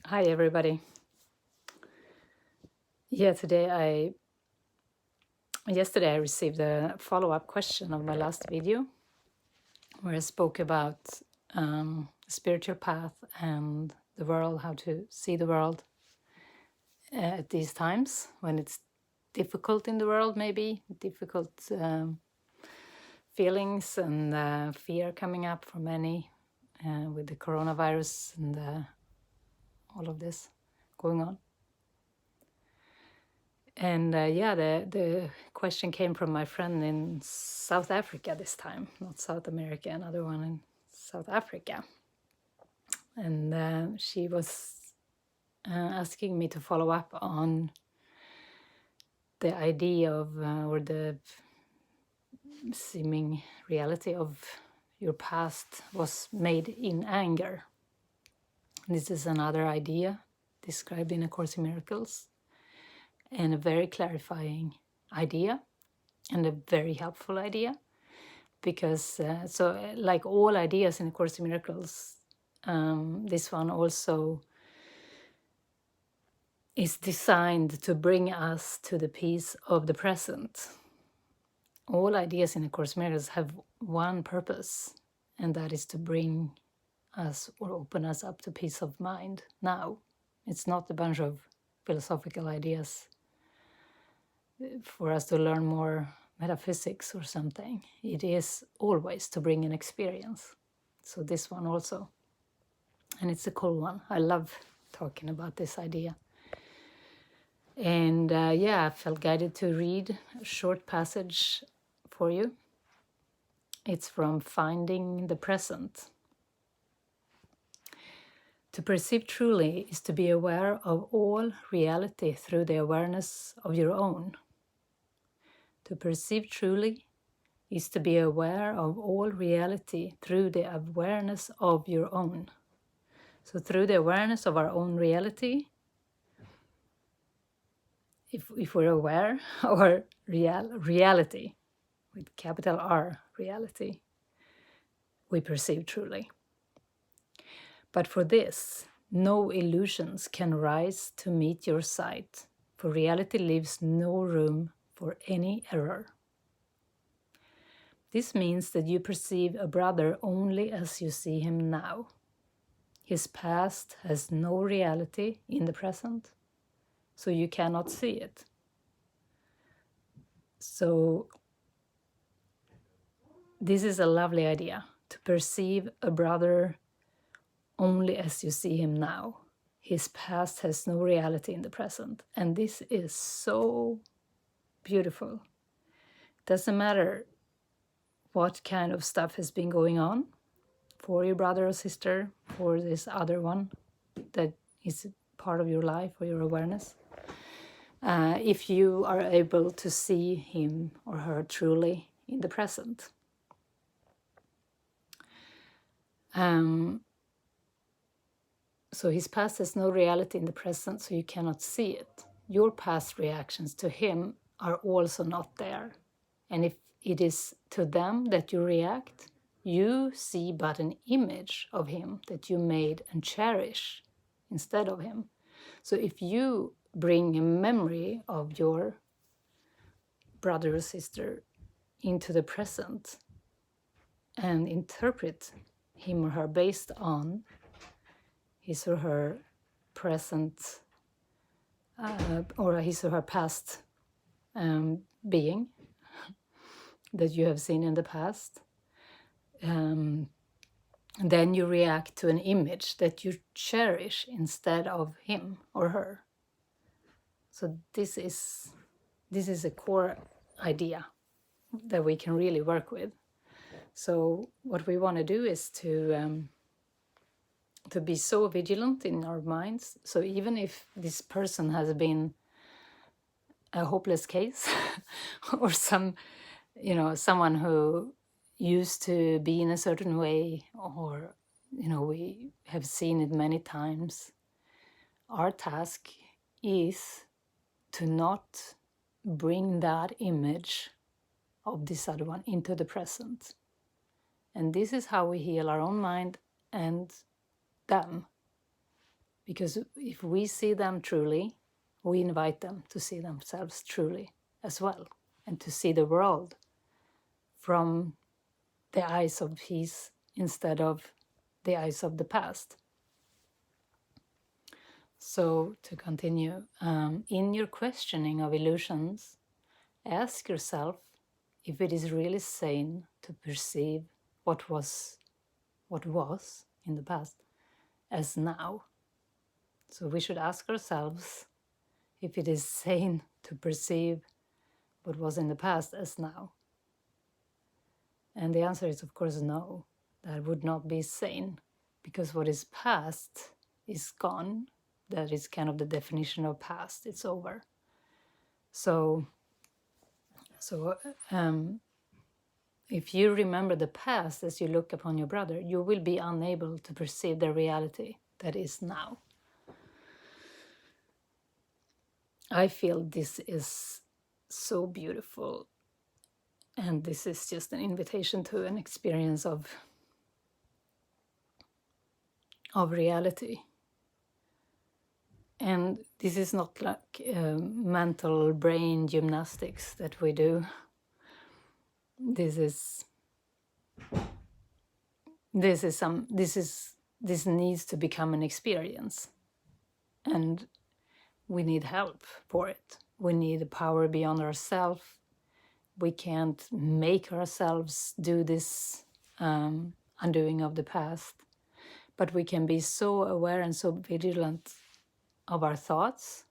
Hi everybody. Yeah, yesterday I received a follow-up question of my last video where I spoke about spiritual path and the world, how to see the world at these times when it's difficult in the world, maybe difficult feelings and fear coming up for many with the coronavirus and all of this going on. And the question came from my friend in South Africa this time, not South America, another one in South Africa. And she was asking me to follow up on the idea of, or the seeming reality of your past was made in anger. This is another idea described in A Course in Miracles, and a very clarifying idea and a very helpful idea. Because like all ideas in A Course in Miracles, this one also is designed to bring us to the peace of the present. All ideas in A Course in Miracles have one purpose, and that is to bring us or open us up to peace of mind now. It's not a bunch of philosophical ideas for us to learn more metaphysics or something. It is always to bring an experience. So this one also. And it's a cool one. I love talking about this idea. And I felt guided to read a short passage for you. It's from Finding the Present. To perceive truly is to be aware of all reality through the awareness of your own. To perceive truly is to be aware of all reality through the awareness of your own. So through the awareness of our own reality, if we're aware of our reality, with capital R, reality, we perceive truly. But for this, no illusions can rise to meet your sight, for reality leaves no room for any error. This means that you perceive a brother only as you see him now. His past has no reality in the present, so you cannot see it. So this is a lovely idea, to perceive a brother only as you see him now. His past has no reality in the present. And this is so beautiful. Doesn't matter what kind of stuff has been going on for your brother or sister, for this other one that is part of your life or your awareness. If you are able to see him or her truly in the present. So his past has no reality in the present, so you cannot see it. Your past reactions to him are also not there. And if it is to them that you react, you see but an image of him that you made and cherish instead of him. So if you bring a memory of your brother or sister into the present and interpret him or her based on his or her present or his or her past being that you have seen in the past, then you react to an image that you cherish instead of him or her. So this is a core idea that we can really work with. So what we want to do is to be so vigilant in our minds. So even if this person has been a hopeless case or someone who used to be in a certain way, or we have seen it many times, our task is to not bring that image of this other one into the present. And this is how we heal our own mind and them. Because if we see them truly, we invite them to see themselves truly as well, and to see the world from the eyes of peace instead of the eyes of the past. So to continue, in your questioning of illusions, ask yourself if it is really sane to perceive what was in the past as now. So we should ask ourselves if it is sane to perceive what was in the past as now. And the answer is, of course, no. That would not be sane, because what is past is gone. That is kind of the definition of past. It's over. So if you remember the past as you look upon your brother, you will be unable to perceive the reality that is now. I feel this is so beautiful, and this is just an invitation to an experience of reality. And this is not like mental brain gymnastics that we do. This needs to become an experience, and we need help for it. We need a power beyond ourselves. We can't make ourselves do this undoing of the past, but we can be so aware and so vigilant of our thoughts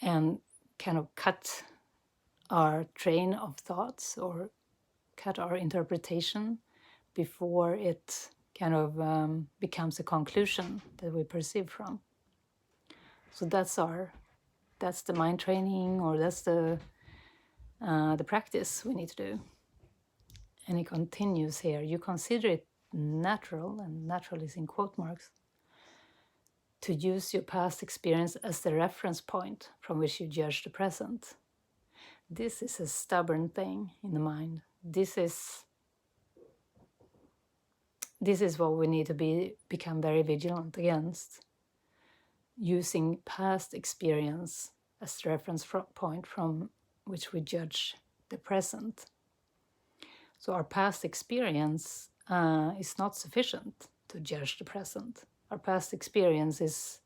and kind of cut our train of thoughts or cut our interpretation before it kind of becomes a conclusion that we perceive from. So that's the mind training, or that's the practice we need to do. And it continues here. You consider it natural, and natural is in quote marks, to use your past experience as the reference point from which you judge the present. This is a stubborn thing in the mind. This is what we need to become very vigilant against. Using past experience as the reference point from which we judge the present. So our past experience is not sufficient to judge the present. Our past experience is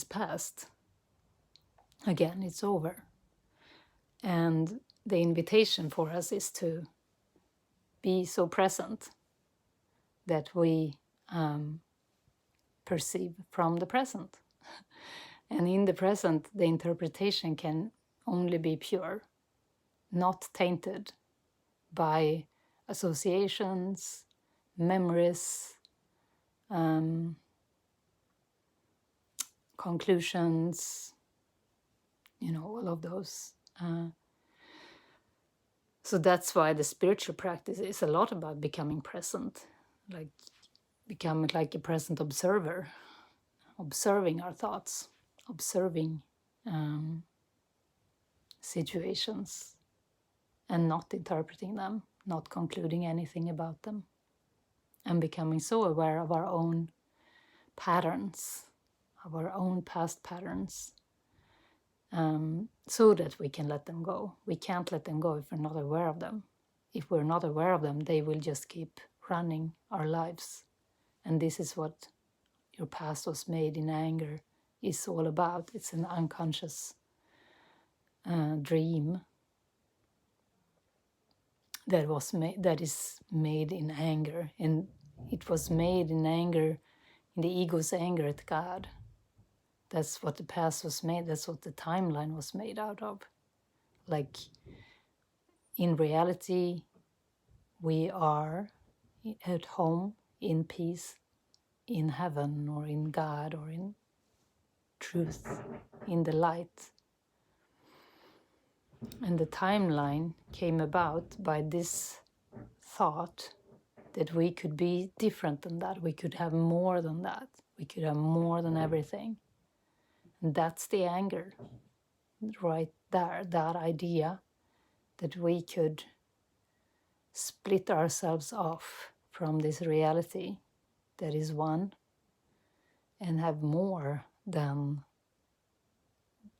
past. Again, it's over. And the invitation for us is to be so present that we perceive from the present. And in the present, the interpretation can only be pure, not tainted by associations, memories, conclusions, all of those. So that's why the spiritual practice is a lot about becoming present, like becoming like a present observer, observing our thoughts, observing situations, and not interpreting them, not concluding anything about them, and becoming so aware of our own patterns, of our own past patterns, so that we can let them go. We can't let them go if we're not aware of them. If we're not aware of them, they will just keep running our lives. And this is what your past was made in anger is all about. It's an unconscious dream that is made in anger, and it was made in anger, in the ego's anger at God. That's what the past was made. That's what the timeline was made out of. Like, in reality, we are at home, in peace, in heaven, or in God, or in truth, in the light. And the timeline came about by this thought that we could be different than that. We could have more than that. We could have more than everything. And that's the anger, right there, that idea that we could split ourselves off from this reality that is one, and have more than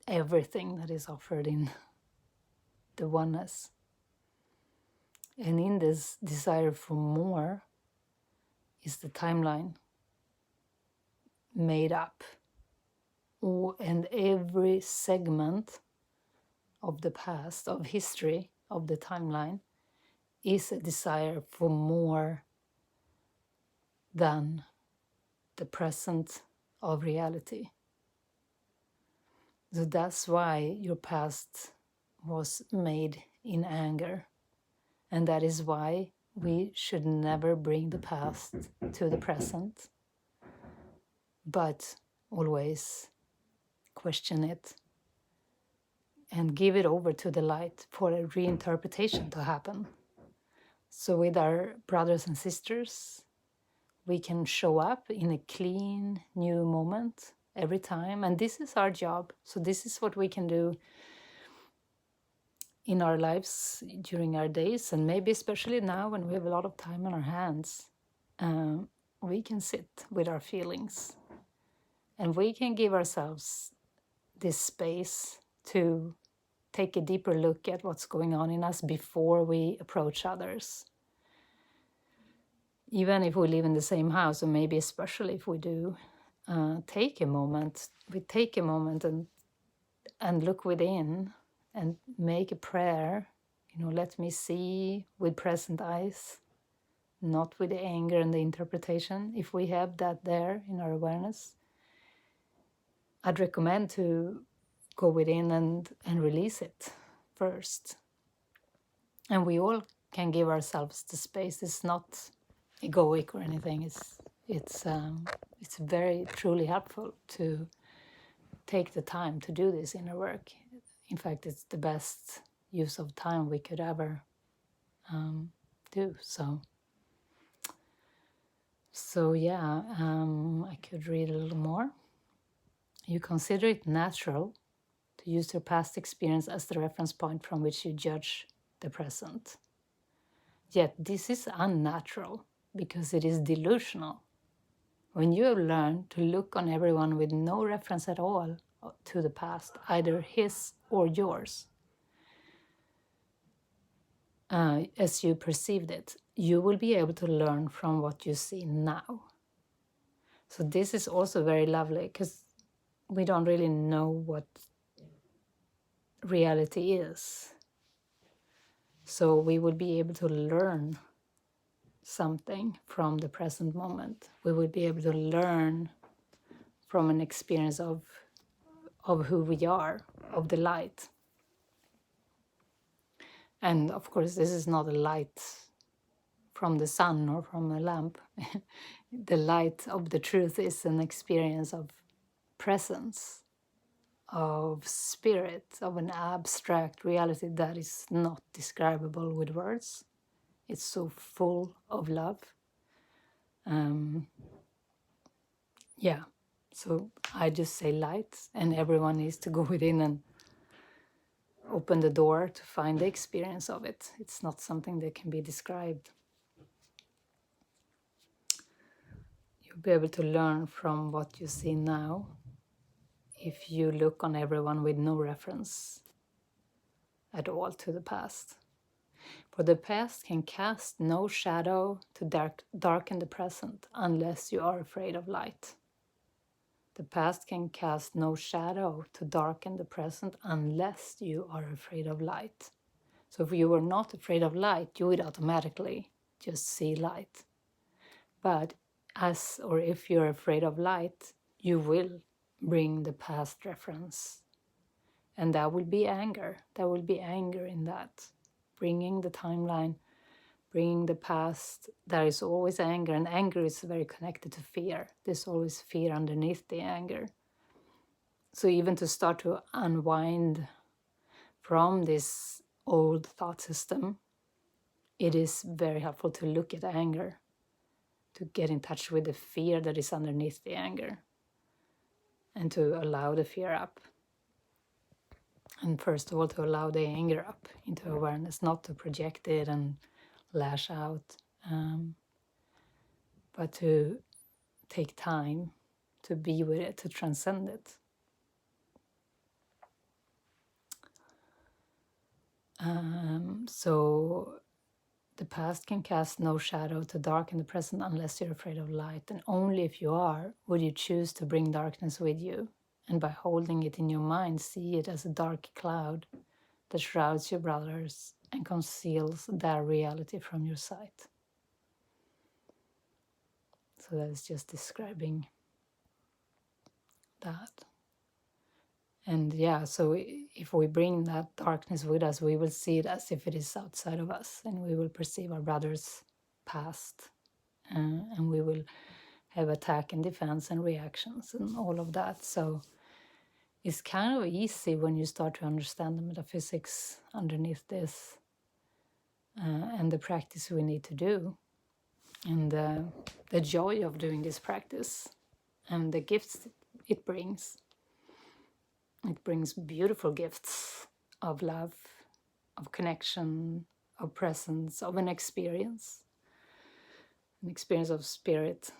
everything that is offered in the oneness. And in this desire for more is the timeline made up. And every segment of the past, of history, of the timeline, is a desire for more than the present of reality. So that's why your past was made in anger. And that is why we should never bring the past to the present, but always question it and give it over to the light for a reinterpretation to happen. So with our brothers and sisters, we can show up in a clean new moment every time. And this is our job. So this is what we can do in our lives during our days, and maybe especially now when we have a lot of time on our hands. We can sit with our feelings and we can give ourselves this space to take a deeper look at what's going on in us before we approach others. Even if we live in the same house, or maybe especially if we do, take a moment and look within and make a prayer. Let me see with present eyes, not with the anger and the interpretation. If we have that there in our awareness, I'd recommend to go within and release it first. And we all can give ourselves the space. It's not egoic or anything. It's very truly helpful to take the time to do this inner work. In fact, it's the best use of time we could ever do. So yeah, I could read a little more. You consider it natural to use your past experience as the reference point from which you judge the present. Yet this is unnatural because it is delusional. When you have learned to look on everyone with no reference at all to the past, either his or yours, as you perceived it, you will be able to learn from what you see now. So this is also very lovely because we don't really know what reality is. So we will be able to learn something from the present moment. We will be able to learn from an experience of who we are, of the light. And of course, this is not a light from the sun or from a lamp. The light of the truth is an experience of presence, of spirit, of an abstract reality that is not describable with words. It's so full of love. Yeah, so I just say light, and everyone needs to go within and open the door to find the experience of it. It's not something that can be described. You'll be able to learn from what you see now if you look on everyone with no reference at all to the past. For the past can cast no shadow to darken the present unless you are afraid of light. The past can cast no shadow to darken the present unless you are afraid of light. So if you were not afraid of light, you would automatically just see light. But if you're afraid of light, you will bring the past reference. And that will be anger. There will be anger in that. Bringing the timeline, bringing the past, there is always anger, and anger is very connected to fear. There's always fear underneath the anger. So even to start to unwind from this old thought system, it is very helpful to look at anger, to get in touch with the fear that is underneath the anger, and to allow the fear up. And first of all, to allow the anger up into awareness, not to project it and lash out, but to take time to be with it, to transcend it. So the past can cast no shadow to darken the present unless you're afraid of light, and only if you are would you choose to bring darkness with you, and by holding it in your mind see it as a dark cloud that shrouds your brothers and conceals their reality from your sight. So that is just describing that. And yeah, so if we bring that darkness with us, we will see it as if it is outside of us, and we will perceive our brother's past, and we will have attack and defense and reactions and all of that. So it's kind of easy when you start to understand the metaphysics underneath this, and the practice we need to do, and the joy of doing this practice, and the gifts it brings. It brings beautiful gifts of love, of connection, of presence, of an experience of spirit,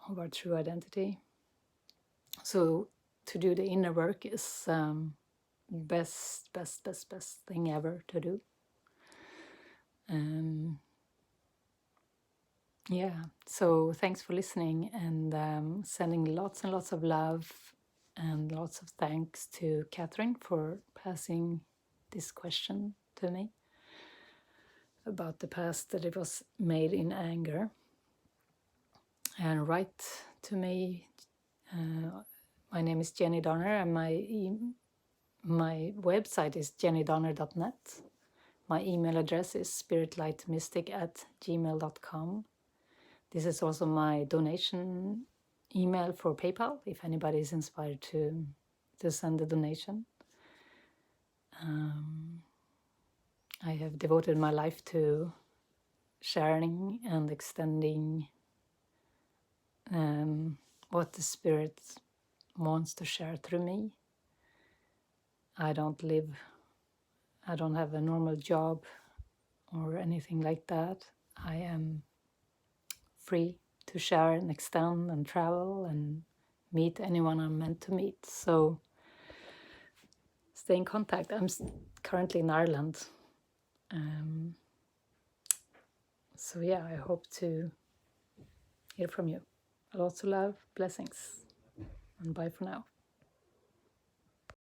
of our true identity. So to do the inner work is best thing ever to do. Yeah, so thanks for listening, and sending lots and lots of love and lots of thanks to Catherine for passing this question to me about the past, that it was made in anger. And write to me. My name is Jenny Donner, and my website is jennydonner.net. My email address is spiritlightmystic@gmail.com. This is also my donation email for PayPal, if anybody is inspired to send a donation. I have devoted my life to sharing and extending what the Spirit wants to share through me. I don't have a normal job or anything like that. I am free to share and extend and travel and meet anyone I'm meant to meet. So stay in contact. I'm currently in Ireland. So yeah, I hope to hear from you. Lots of love, blessings, and bye for now.